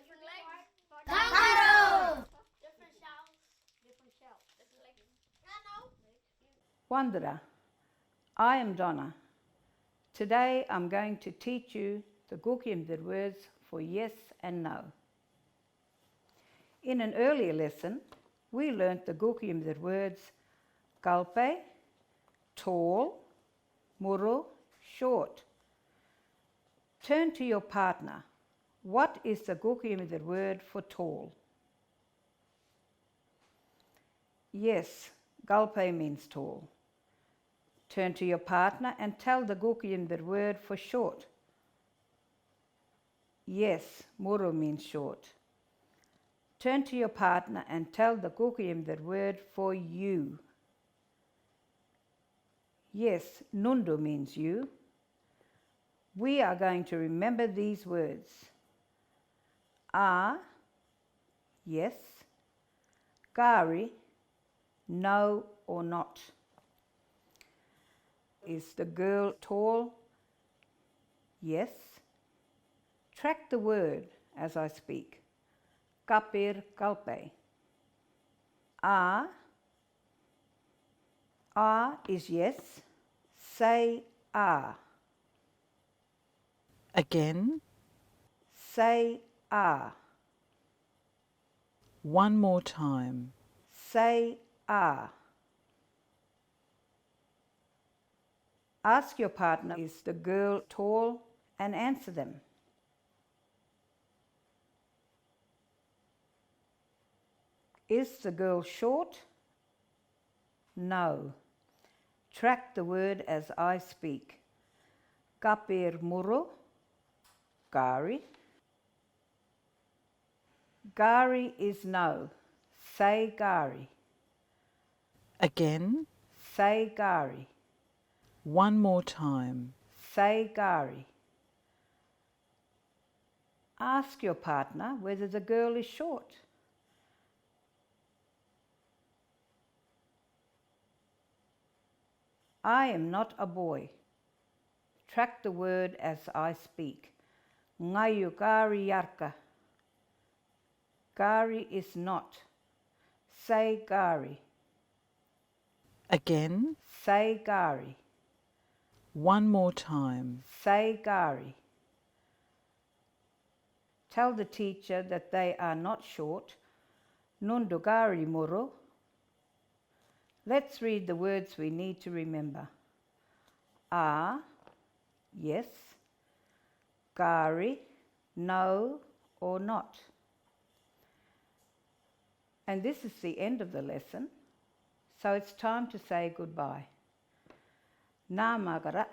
Different legs. Kangaroo. Different shells. Different shells. Different legs. Wanderer, I am Donna. Today I'm going to teach you the Guugu Yimithirr words for yes and no. In an earlier lesson, we learnt the Guugu Yimithirr words Galbay Tall, murru, short. Turn to your partner. What is the Guugu Yimithirr word for tall? Yes, Galbay means tall. Turn to your partner and tell the Guugu Yimithirr word for short. Yes, murru means short. Turn to your partner and tell the Guugu Yimithirr word for you. Yes, Nhundu means you. We are going to remember these words. Yes. Gaari, no or not. Is the girl tall? Yes. Track the word as I speak. Kapir kalpe. Is yes. Say Again. Say One more time. Say Ask your partner, is the girl tall? And answer them. Is the girl short? No. Track the word as I speak. Kapir murru, Gaari. Gaari is no. Say Gaari. Again. Say Gaari. One more time. Say Gaari. Ask your partner whether the girl is short. I am not a boy. Track the word as I speak. Ngayu Gaari yarka. Gaari is not. Say Gaari. Again. Say Gaari. One more time. Say Gaari. Tell the teacher that they are not short. Nhundu Gaari murru. Let's read the words we need to remember. Yes. Gaari, no or not. And this is the end of the lesson, so it's time to say goodbye. Nā magara.